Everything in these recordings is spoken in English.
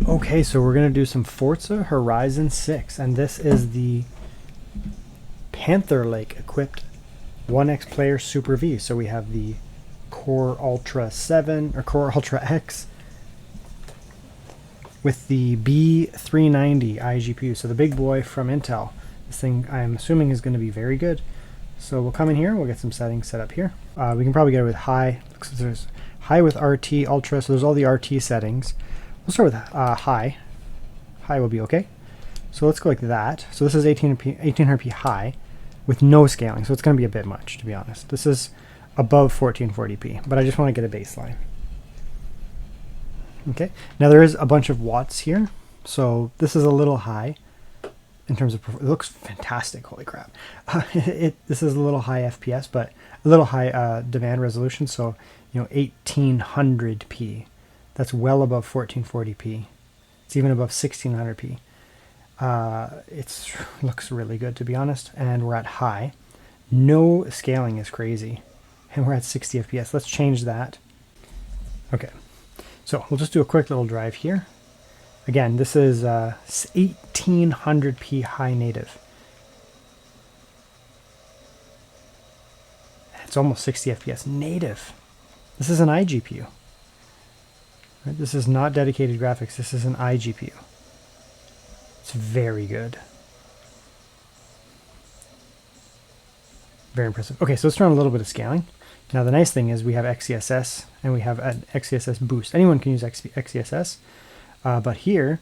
Okay, so we're going to do some Forza Horizon 6, and this is the Panther Lake equipped OneXPlayer Super V. So we have the Core Ultra 7 or Core Ultra X with the B390 iGPU, so the big boy from Intel. This thing I'm assuming is going to be very good. So we'll come in here, we'll get some settings set up here. We can probably get it with high. So there's high with RT, Ultra, so there's all the RT settings. We'll start with high. High will be okay. So let's go like that. So this is 1800p high with no scaling, so it's going to be a bit much, to be honest. This is above 1440p, but I just want to get a baseline. Okay, now there is a bunch of watts here, so this is a little high in terms of, it looks fantastic, holy crap. This is a little high FPS, but a little high demand resolution, so 1800p. That's well above 1440p. It's even above 1600p. It looks really good, to be honest, and we're at high. No scaling is crazy, and we're at 60 FPS. Let's change that. Okay, so we'll just do a quick little drive here. Again, this is 1800p high native. It's almost 60 FPS native. This is an iGPU. Right? This is not dedicated graphics. This is an iGPU. It's very good. Very impressive. Okay, so let's turn on a little bit of scaling. Now the nice thing is we have XeSS and we have an XeSS boost. Anyone can use XeSS, but here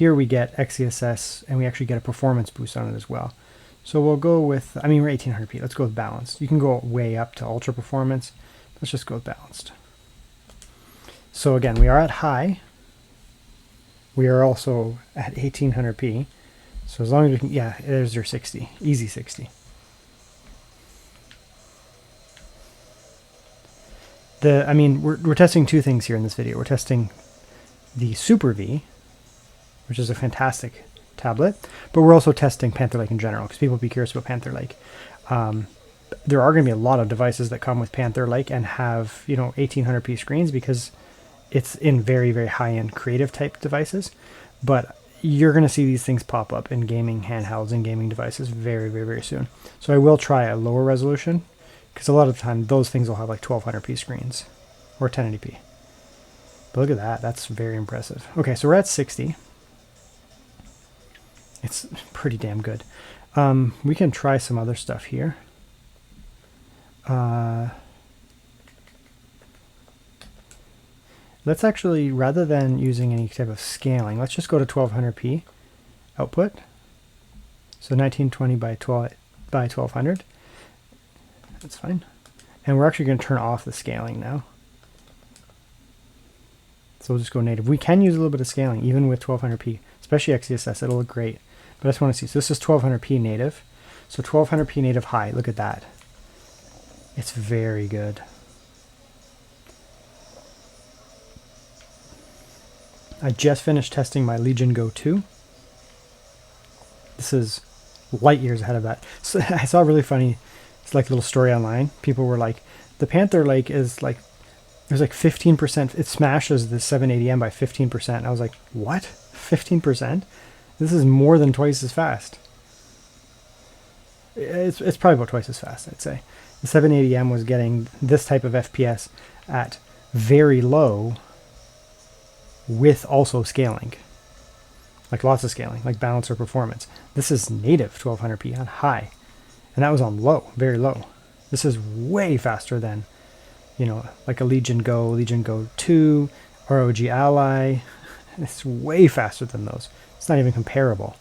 we get XeSS and we actually get a performance boost on it as well. So we'll go with, we're 1800p. Let's go with balanced. You can go way up to ultra performance. Let's just go with balanced. So again, we are at high. We are also at 1800p. So as long as we can, yeah, there's your 60, easy 60. We're testing two things here in this video. We're testing the Super V, which is a fantastic tablet, but we're also testing Panther Lake in general because people will be curious about Panther Lake. There are going to be a lot of devices that come with Panther Lake and have 1800p screens because it's in very, very high-end creative type devices, but you're going to see these things pop up in gaming handhelds and gaming devices very, very, very soon. So I will try a lower resolution because a lot of the time those things will have like 1200p screens or 1080p. But look at that. That's very impressive. Okay, so we're at 60. It's pretty damn good. We can try some other stuff here. Let's actually, rather than using any type of scaling, let's just go to 1200p output. So 1920 by 1200. That's fine. And we're actually going to turn off the scaling now. So we'll just go native. We can use a little bit of scaling even with 1200p, especially XeSS. It'll look great. But I just want to see. So this is 1200p native. So 1200p native high. Look at that. It's very good. I just finished testing my Legion Go 2. This is light years ahead of that. So I saw a really funny, it's like a little story online. People were like, the Panther Lake is like, there's like 15%, it smashes the 780M by 15%. And I was like, what? 15%? This is more than twice as fast. It's probably about twice as fast, I'd say. The 780M was getting this type of FPS at very low with also scaling, like lots of scaling, like balance or performance. This is native 1200p on high, and that was on low, very low. This is way faster than, like a Legion Go 2, ROG Ally. It's way faster than those. It's not even comparable.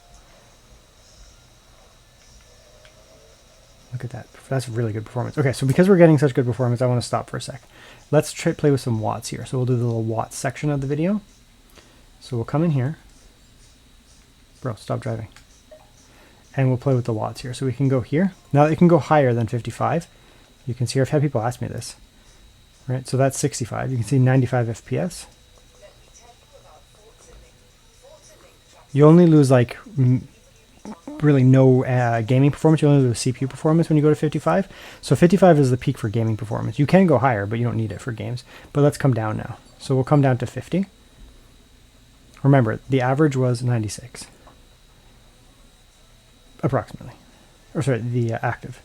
Look at that. That's really good performance. Okay, so because we're getting such good performance, I want to stop for a sec. Let's play with some watts here. So we'll do the little watts section of the video. So we'll come in here. Bro, stop driving. And we'll play with the watts here. So we can go here. Now it can go higher than 55. You can see, I've had people ask me this. Right, so that's 65. You can see 95 FPS. You only lose like really no gaming performance. You only lose CPU performance when you go to 55. So 55 is the peak for gaming performance. You can go higher, but you don't need it for games. But let's come down now. So we'll come down to 50. Remember, the average was 96. Approximately. Or sorry, the active.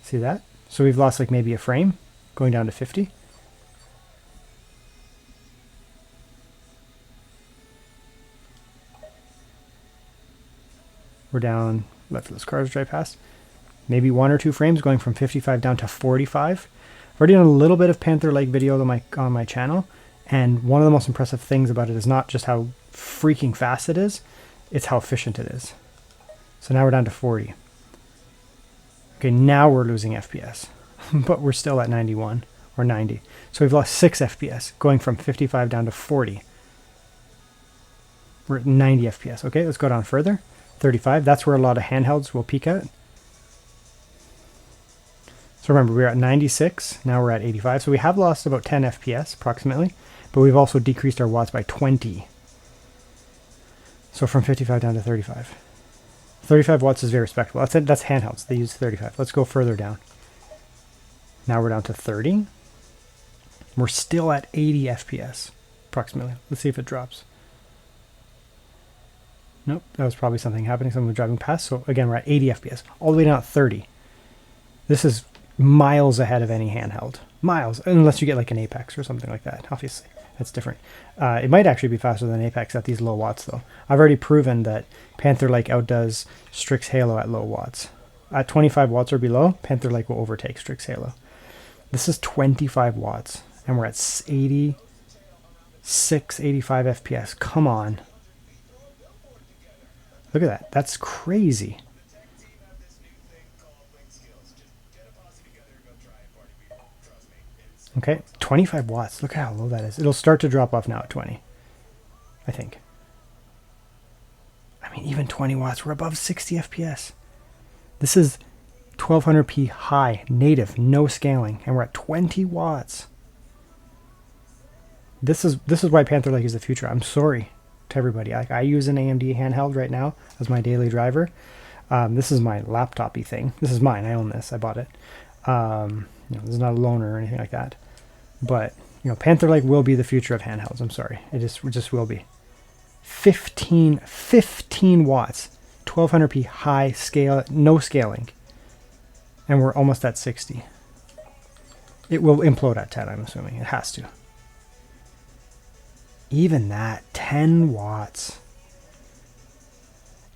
See that? So we've lost like maybe a frame, going down to 50. We're down, let those cars drive past. Maybe 1 or 2 frames, going from 55 down to 45. I've already done a little bit of Panther-like video on my channel, and one of the most impressive things about it is not just how freaking fast it is, it's how efficient it is. So now we're down to 40. Okay, now we're losing FPS, but we're still at 91 or 90. So we've lost 6 FPS, going from 55 down to 40. We're at 90 FPS. Okay, let's go down further. 35, that's where a lot of handhelds will peak at. So remember, we were at 96, now we're at 85. So we have lost about 10 FPS approximately, but we've also decreased our watts by 20. So from 55 down to 35. 35 watts is very respectable. That's handhelds. They use 35. Let's go further down. Now we're down to 30. We're still at 80 FPS approximately. Let's see if it drops. Nope, that was probably something happening. Someone was driving past. So again, we're at 80 FPS, all the way down at 30. This is miles ahead of any handheld. Miles, unless you get like an Apex or something like that. Obviously, that's different. It might actually be faster than Apex at these low watts, though. I've already proven that Panther like outdoes Strix Halo at low watts. At 25 watts or below, Panther like will overtake Strix Halo. This is 25 watts, and we're at 86, 85 FPS. Come on. Look at that. That's crazy. Okay, 25 watts. Look how low that is. It'll start to drop off now at 20, I think. I mean, even 20 watts, we're above 60 FPS. This is 1200p high, native, no scaling, and we're at 20 watts. This is why Panther Lake is the future. I'm sorry to everybody. I use an AMD handheld right now as my daily driver. This is my laptop-y thing. This is mine. I own this. I bought it. This is not a loaner or anything like that. But Panther Lake will be the future of handhelds. I'm sorry. It just will be. 15 watts, 1200p high scale, no scaling, and we're almost at 60. It will implode at 10, I'm assuming. It has to. Even that, 10 watts.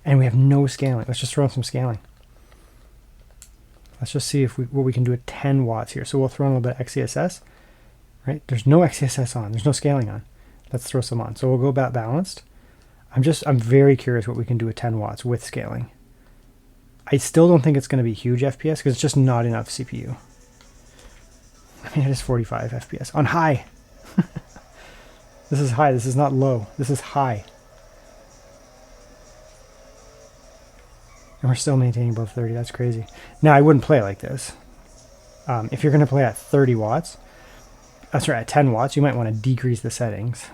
And we have no scaling. Let's just throw in some scaling. Let's just see what we can do at 10 watts here. So we'll throw in a little bit of XeSS. Right? There's no XeSS on. There's no scaling on. Let's throw some on. So we'll go about balanced. I'm very curious what we can do at 10 watts with scaling. I still don't think it's going to be huge FPS because it's just not enough CPU. I mean, it is 45 FPS on high. This is high. This is not low. This is high. And we're still maintaining above 30. That's crazy. Now, I wouldn't play like this. If you're going to play at 30 watts, at 10 watts, you might want to decrease the settings.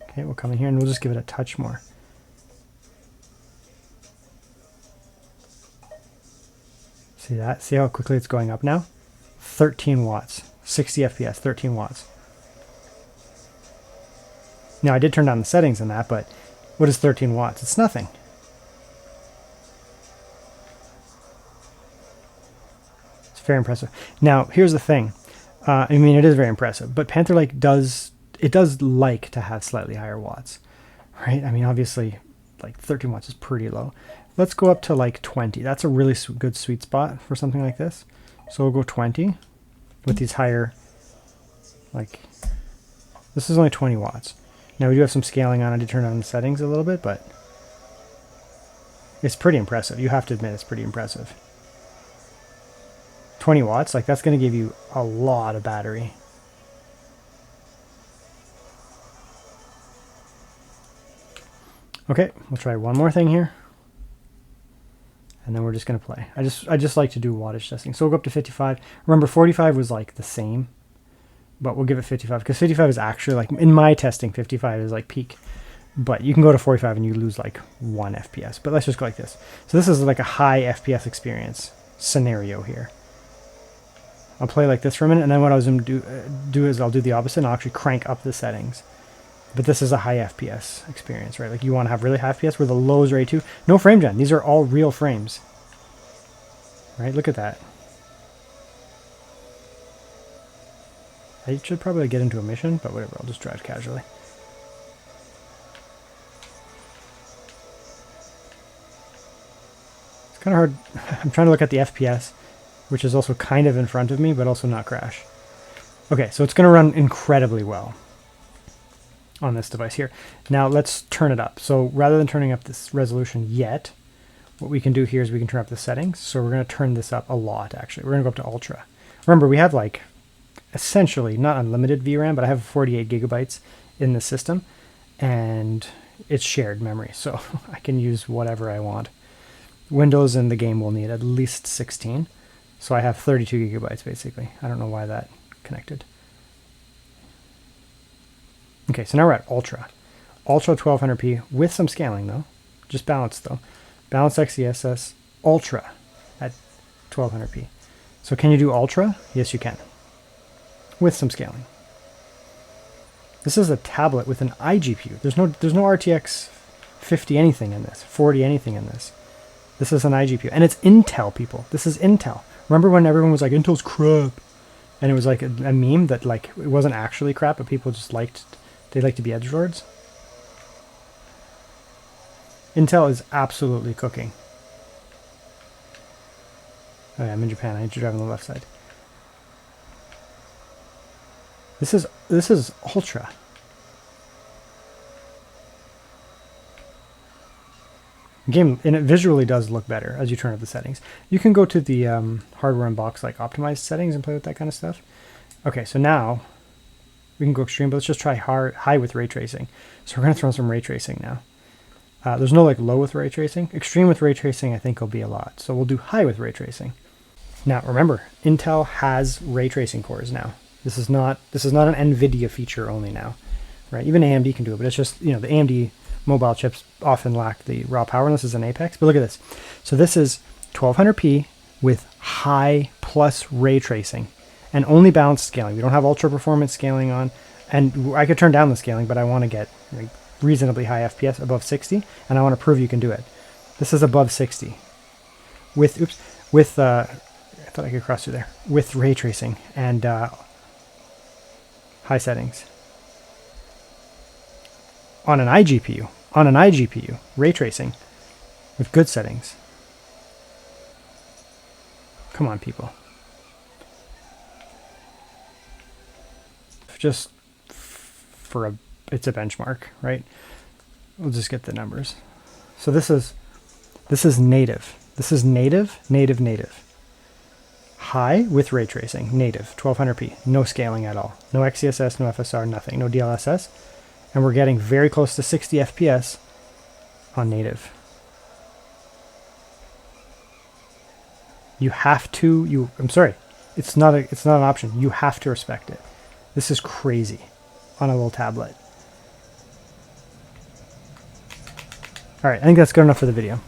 Okay, we'll come in here and we'll just give it a touch more. See that? See how quickly it's going up now? 13 watts. 60 FPS, 13 watts. Now, I did turn down the settings in that, but what is 13 watts? It's nothing. It's very impressive. Now, here's the thing. I mean, it is very impressive, but Panther Lake does like to have slightly higher watts, right? I mean, obviously, like 13 watts is pretty low. Let's go up to like 20. That's a really good sweet spot for something like this. So we'll go 20 with these higher, like, this is only 20 watts. Now we do have some scaling on. I did turn on the settings a little bit, but it's pretty impressive. You have to admit it's pretty impressive. 20 watts, like that's going to give you a lot of battery. Okay, we'll try one more thing here. And then we're just going to play. I just like to do wattage testing. So we'll go up to 55. Remember, 45 was like the same, but we'll give it 55 because 55 is actually like, in my testing, 55 is like peak. But you can go to 45 and you lose like 1 FPS. But let's just go like this. So this is like a high FPS experience scenario here. I'll play like this for a minute, and then what I was going to do is I'll do the opposite, and I'll actually crank up the settings. But this is a high FPS experience, right? Like you want to have really high FPS where the low is Ray 2. No frame gen. These are all real frames. Right? Look at that. I should probably get into a mission, but whatever. I'll just drive casually. It's kind of hard. I'm trying to look at the FPS, which is also kind of in front of me, but also not crash. Okay, so it's going to run incredibly well on this device here. Now let's turn it up. So rather than turning up this resolution yet, what we can do here is we can turn up the settings. So we're going to turn this up a lot, actually. We're going to go up to Ultra. Remember, we have like essentially not unlimited VRAM, but I have 48 gigabytes in the system, and it's shared memory, so I can use whatever I want. Windows and the game will need at least 16, so I have 32 gigabytes basically. I don't know why that connected. Okay, so now we're at Ultra. Ultra 1200p with some scaling though, just balanced though. Balanced XeSS Ultra at 1200p. So can you do Ultra? Yes, you can. With some scaling. This is a tablet with an iGPU. There's no RTX 50 anything in this, 40 anything in this. This is an iGPU, and it's Intel, people. This is Intel. Remember when everyone was like, Intel's crap, and it was like a meme that like it wasn't actually crap, but people just liked, they like to be edgelords. Intel is absolutely cooking. Oh yeah, I'm in Japan. I need to drive on the left side. This is Ultra. The game, and it visually does look better as you turn up the settings. You can go to the hardware and box like optimized settings and play with that kind of stuff. Okay, so now we can go extreme, but let's just try high with ray tracing. So we're gonna throw some ray tracing now. There's no like low with ray tracing. Extreme with ray tracing I think will be a lot. So we'll do high with ray tracing. Now remember, Intel has ray tracing cores now. This is not an NVIDIA feature only now, right? Even AMD can do it, but it's just, you know, the AMD mobile chips often lack the raw power, and this is an Apex. But look at this. So this is 1200p with high plus ray tracing and only balanced scaling. We don't have ultra performance scaling on, and I could turn down the scaling, but I want to get like reasonably high FPS above 60, and I want to prove you can do it. This is above 60 with I thought I could cross through there with ray tracing and high settings on an iGPU, ray tracing with good settings. Come on, people. Just for it's a benchmark, right? We'll just get the numbers. So this is native. This is native. High with ray tracing, native, 1200p, no scaling at all. No XeSS, no FSR, nothing, no DLSS. And we're getting very close to 60 FPS on native. You have to, I'm sorry, it's not an option. You have to respect it. This is crazy on a little tablet. All right, I think that's good enough for the video.